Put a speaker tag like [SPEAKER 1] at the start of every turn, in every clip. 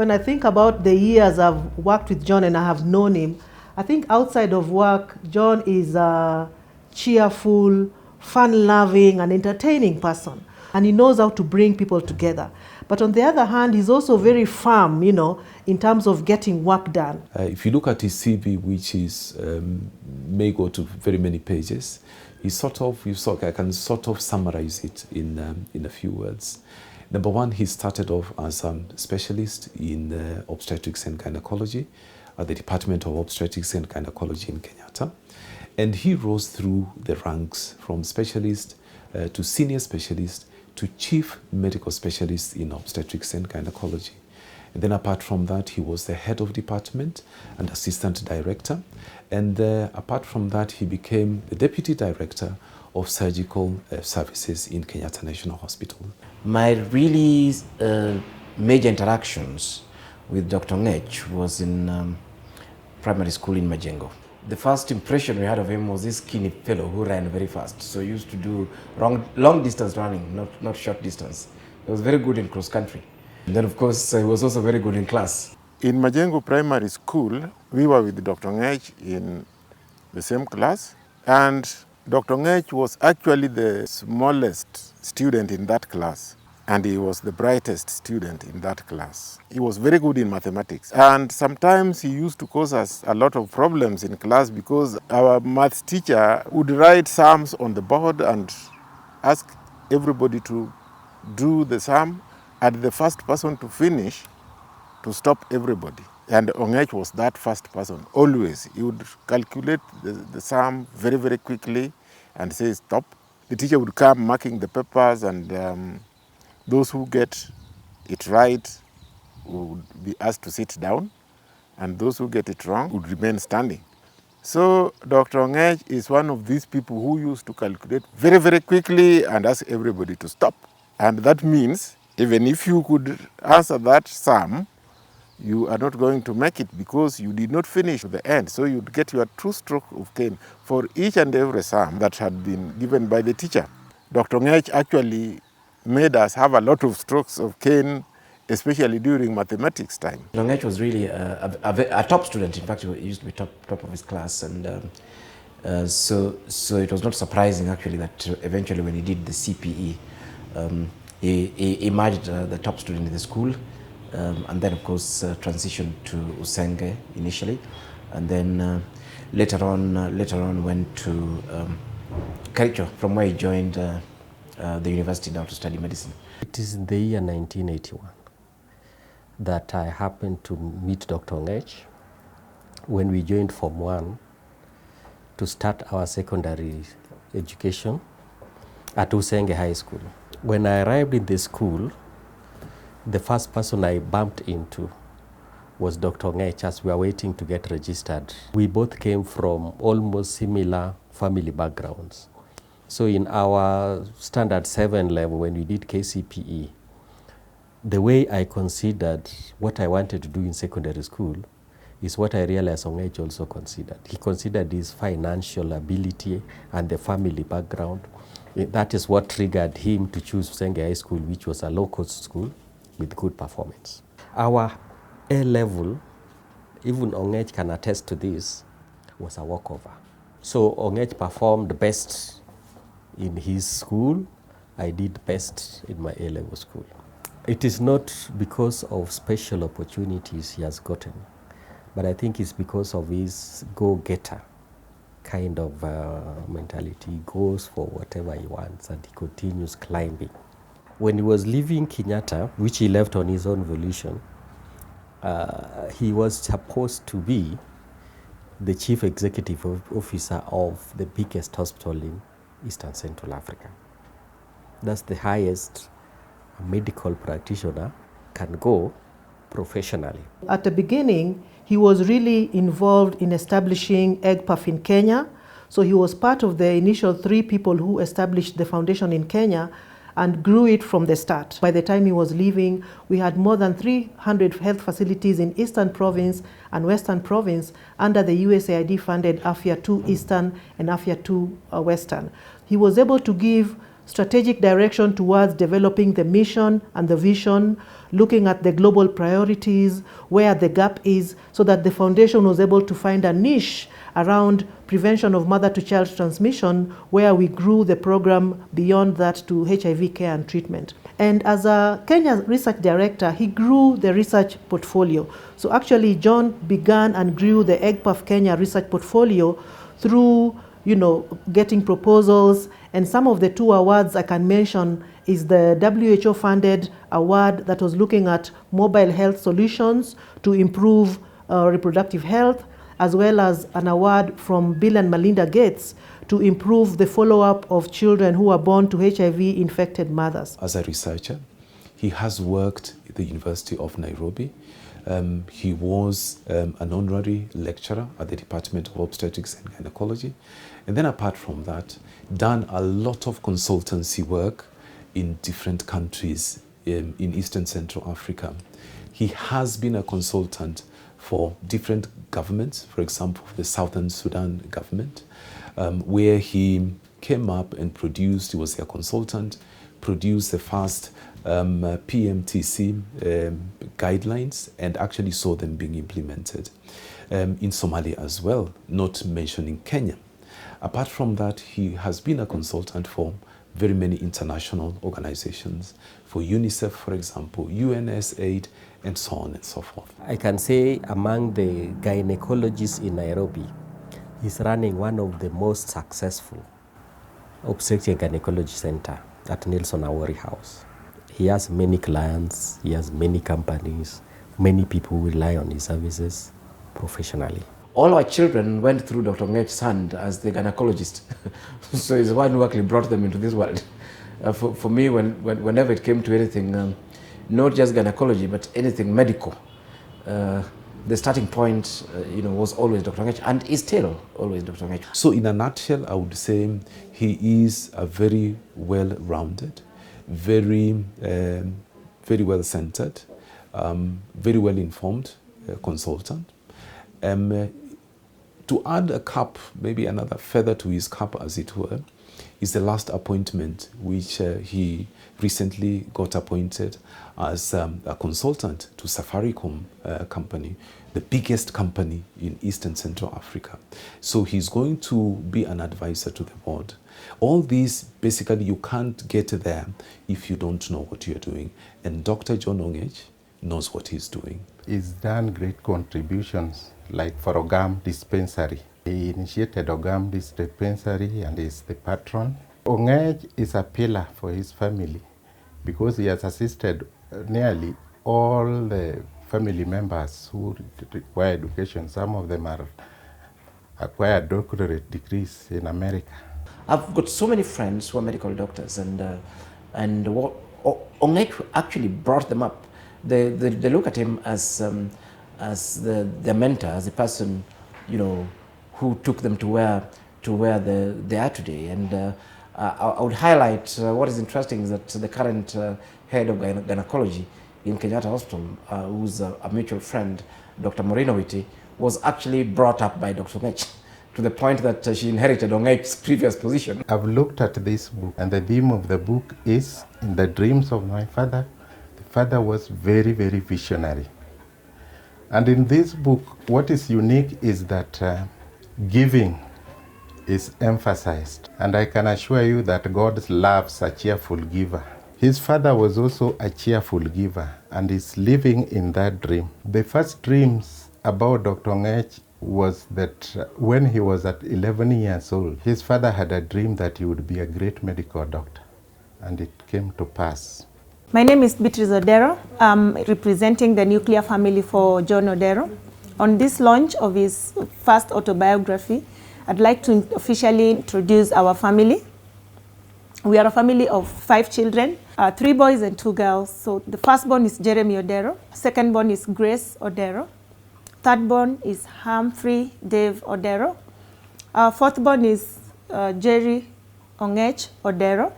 [SPEAKER 1] When I think about the years I've worked with John and I have known him, I think outside of work, John is a cheerful, fun-loving, and entertaining person. And he knows how to bring people together. But on the other hand, he's also very firm, in terms of getting work done.
[SPEAKER 2] If you look at his CV, which is may go to very many pages, I can sort of summarize it in a few words. Number one, he started off as a specialist in obstetrics and gynecology at the Department of Obstetrics and Gynecology in Kenyatta. And he rose through the ranks from specialist to senior specialist to chief medical specialist in obstetrics and gynecology. And then apart from that, he was the head of department and assistant director. And apart from that, he became the deputy director of surgical services in Kenyatta National Hospital.
[SPEAKER 3] My really major interactions with Dr. Ongech was in primary school in Majengo. The first impression we had of him was this skinny fellow who ran very fast. So he used to do long distance running, not short distance. He was very good in cross country. And then of course he was also very good in class.
[SPEAKER 4] In Majengo Primary School, we were with Dr. Ongech in the same class. And Dr. Ongech was actually the smallest student in that class. And he was the brightest student in that class. He was very good in mathematics. And sometimes he used to cause us a lot of problems in class because our maths teacher would write sums on the board and ask everybody to do the sum, and the first person to finish to stop everybody. And Ongech was that first person, always. He would calculate the sum very, very quickly and say stop. The teacher would come marking the papers, and those who get it right would be asked to sit down, and those who get it wrong would remain standing. So Dr. Ongech is one of these people who used to calculate very, very quickly and ask everybody to stop. And that means even if you could answer that sum, you are not going to make it because you did not finish to the end. So you'd get your true stroke of cane for each and every sum that had been given by the teacher. Dr. Ongech actually made us have a lot of strokes of cane, especially during mathematics time.
[SPEAKER 3] Ongech was really a top student. In fact, he used to be top of his class, and so it was not surprising actually that eventually when he did the CPE, he emerged the top student in the school, and then of course transitioned to Usenge initially, and then later on went to Kericho, from where he joined the university now to study medicine.
[SPEAKER 5] It is in the year 1981 that I happened to meet Dr. Ongech when we joined Form 1 to start our secondary education at Usenge High School. When I arrived in the school, the first person I bumped into was Dr. Ongech as we were waiting to get registered. We both came from almost similar family backgrounds. So in our standard 7 level, when we did KCPE, the way I considered what I wanted to do in secondary school is what I realized Ongech also considered. He considered his financial ability and the family background. That is what triggered him to choose Usenge High School, which was a low-cost school with good performance. Our A-level, even Ongech can attest to this, was a walkover. So Ongech performed best in his school. I did best in my A-level school. It is not because of special opportunities he has gotten, but I think it's because of his go-getter kind of mentality. He goes for whatever he wants and he continues climbing. When he was leaving Kenyatta, which he left on his own volition, he was supposed to be the chief executive officer of the biggest hospital in Eastern Central Africa. That's the highest a medical practitioner can go professionally.
[SPEAKER 1] At the beginning, he was really involved in establishing EGPAF in Kenya. So he was part of the initial 3 people who established the foundation in Kenya and grew it from the start. By the time he was leaving, we had more than 300 health facilities in Eastern Province and Western Province under the USAID-funded AFIA 2 Eastern and AFIA 2 Western. He was able to give strategic direction towards developing the mission and the vision, looking at the global priorities, where the gap is, so that the foundation was able to find a niche around prevention of mother-to-child transmission, where we grew the program beyond that to HIV care and treatment. And as a Kenya research director, he grew the research portfolio. So actually, John began and grew the EGPAF Kenya research portfolio through, getting proposals. And some of the 2 awards I can mention is the WHO-funded award that was looking at mobile health solutions to improve reproductive health, as well as an award from Bill and Melinda Gates to improve the follow-up of children who are born to HIV-infected mothers.
[SPEAKER 2] As a researcher, he has worked at the University of Nairobi. He was an honorary lecturer at the Department of Obstetrics and Gynecology. And then apart from that, done a lot of consultancy work in different countries in Eastern Central Africa. He has been a consultant for different governments, for example, the Southern Sudan government, where he came up and produced, he was their consultant, produced the first PMTC guidelines and actually saw them being implemented. In Somalia as well, not mentioning Kenya. Apart from that, he has been a consultant for very many international organizations, for UNICEF, for example, UNSAID, and so on and so forth.
[SPEAKER 5] I can say among the gynecologists in Nairobi, he's running one of the most successful obstetrics and gynecology center at Nelson Awori House. He has many clients, he has many companies, many people rely on his services professionally.
[SPEAKER 3] All our children went through Dr. Ongech's hand as the gynecologist. So he's the one who actually brought them into this world. For me, whenever it came to anything, not just gynecology, but anything medical, the starting point, was always Dr. Ongech, and is still always Dr. Ongech.
[SPEAKER 2] So in a nutshell, I would say he is a very well-rounded, very well-centered, very well-informed consultant. To add a cap, maybe another feather to his cap, as it were, is the last appointment, which he recently got appointed as a consultant to Safaricom company, the biggest company in Eastern Central Africa. So he's going to be an advisor to the board. All these, basically, you can't get there if you don't know what you're doing. And Dr. John Ongech knows what he's doing.
[SPEAKER 6] He's done great contributions, like for Ogam Dispensary. He initiated Ogam Dispensary and is the patron. Ongech is a pillar for his family because he has assisted nearly all the family members who require education. Some of them are acquired doctorate degrees in America.
[SPEAKER 3] I've got so many friends who are medical doctors, and what Ongech actually brought them up. They look at him as their mentor, as a person, who took them to where they are today. And I would highlight what is interesting is that the current head of gynecology in Kenyatta Hospital, who's a mutual friend, Dr. Moreno Witi, was actually brought up by Dr. Ongech, to the point that she inherited Ongech's previous position.
[SPEAKER 6] I've looked at this book, and the theme of the book is In the Dreams of My Father. The father was very, very visionary. And in this book, what is unique is that giving is emphasized. And I can assure you that God loves a cheerful giver. His father was also a cheerful giver and is living in that dream. The first dreams about Dr. Ongech was that when he was at 11 years old, his father had a dream that he would be a great medical doctor, and it came to pass.
[SPEAKER 7] My name is Beatrice Odero. I'm representing the nuclear family for John Odero. On this launch of his first autobiography, I'd like to officially introduce our family. We are a family of 5 children, 3 boys and 2 girls. So the firstborn is Jeremy Odero, secondborn is Grace Odero, thirdborn is Humphrey Dave Odero, fourthborn is Jerry Ongech Odero,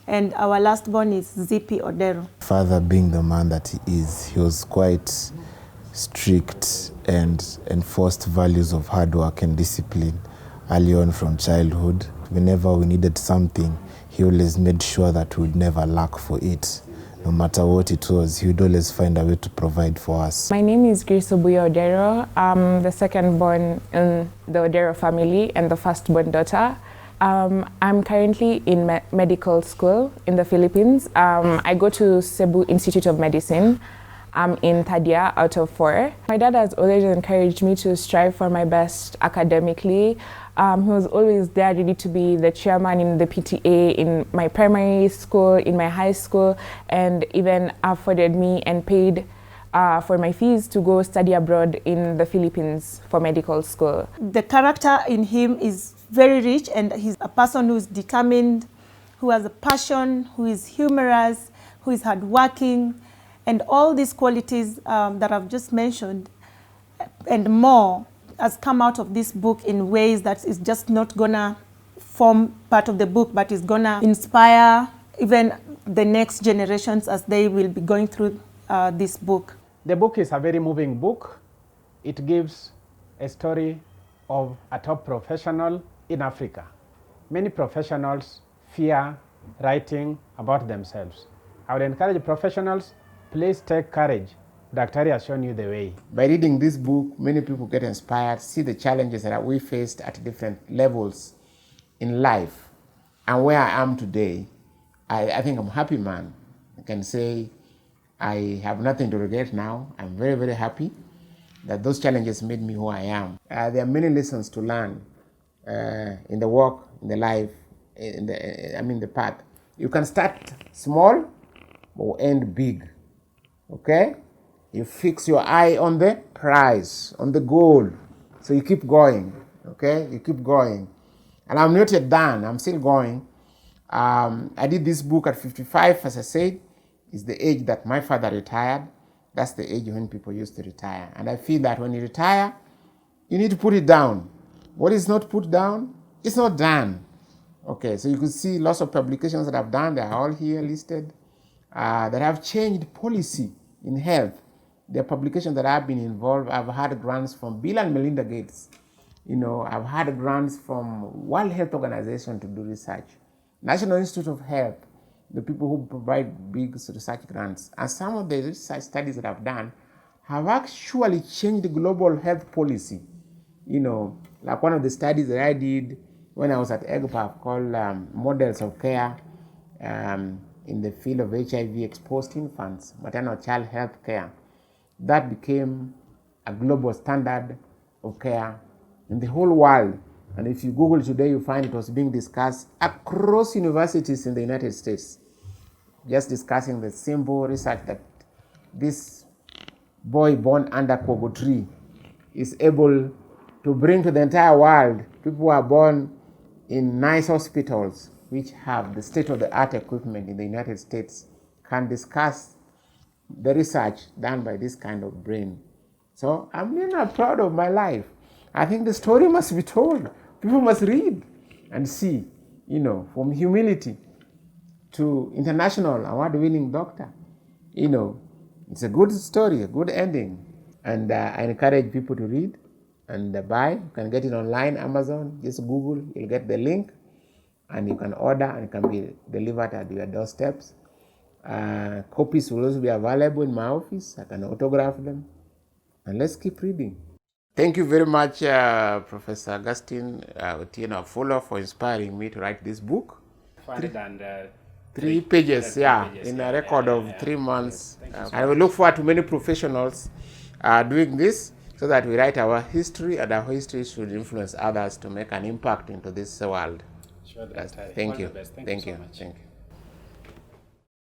[SPEAKER 7] and our lastborn is Zippy Odero.
[SPEAKER 8] Father being the man that he is, he was quite strict and enforced values of hard work and discipline early on from childhood. Whenever we needed something, he always made sure that we would never lack for it. No matter what it was, he would always find a way to provide for us.
[SPEAKER 9] My name is Grace Obuya Odero. I'm the second born in the Odero family and the firstborn daughter. I'm currently in medical school in the Philippines. I go to Cebu Institute of Medicine. I'm in third year out of 4. My dad has always encouraged me to strive for my best academically. He was always there ready to be the chairman in the PTA in my primary school, in my high school, and even afforded me and paid for my fees to go study abroad in the Philippines for medical school.
[SPEAKER 7] The character in him is very rich, and he's a person who's determined, who has a passion, who is humorous, who is hardworking, and all these qualities that I've just mentioned and more has come out of this book in ways that is just not gonna form part of the book, but is gonna inspire even the next generations as they will be going through this book.
[SPEAKER 10] The book is a very moving book. It gives a story of a top professional in Africa. Many professionals fear writing about themselves. I would encourage professionals, please take courage. Daktari has shown you the way.
[SPEAKER 3] By reading this book, many people get inspired, see the challenges that we faced at different levels in life. And where I am today, I think I'm a happy man. I can say I have nothing to regret now. I'm very, very happy that those challenges made me who I am. There are many lessons to learn in the work, in the life, the path. You can start small or end big, okay? You fix your eye on the prize, on the goal. So you keep going, okay? You keep going. And I'm not yet done, I'm still going. I did this book at 55, as I said. It's the age that my father retired. That's the age when people used to retire. And I feel that when you retire, you need to put it down. What is not put down, it's not done. Okay, so you can see lots of publications that I've done, they're all here listed, that have changed policy in health. The publications that I've been involved, I've had grants from Bill and Melinda Gates. I've had grants from World Health Organization to do research. National Institute of Health, the people who provide big research grants. And some of the research studies that I've done have actually changed global health policy. Like one of the studies that I did when I was at EGPAF called Models of Care in the field of HIV-exposed infants, maternal child health care. That became a global standard of care in the whole world. And if you Google today, you find it was being discussed across universities in the United States, just discussing the simple research that this boy born under Kogo tree is able to bring to the entire world. People who are born in nice hospitals, which have the state-of-the-art equipment in the United States, can discuss the research done by this kind of brain. So I'm really not proud of my life. I think the story must be told. People must read and see, from humility to international award-winning doctor. It's a good story, a good ending. And I encourage people to read and buy. You can get it online, Amazon, just Google, you'll get the link. And you can order and it can be delivered at your doorsteps. Copies will also be available in my office. I can autograph them. And let's keep reading. Thank you very much, Professor Augustine Otieno Afolo, for inspiring me to write this book. 3 pages, in a record of 3 months. And we look forward to many professionals doing this so that we write our history, and our history should influence others to make an impact into this world.
[SPEAKER 10] Sure,
[SPEAKER 3] Thank you.
[SPEAKER 10] Thank you so much.
[SPEAKER 3] Thank you.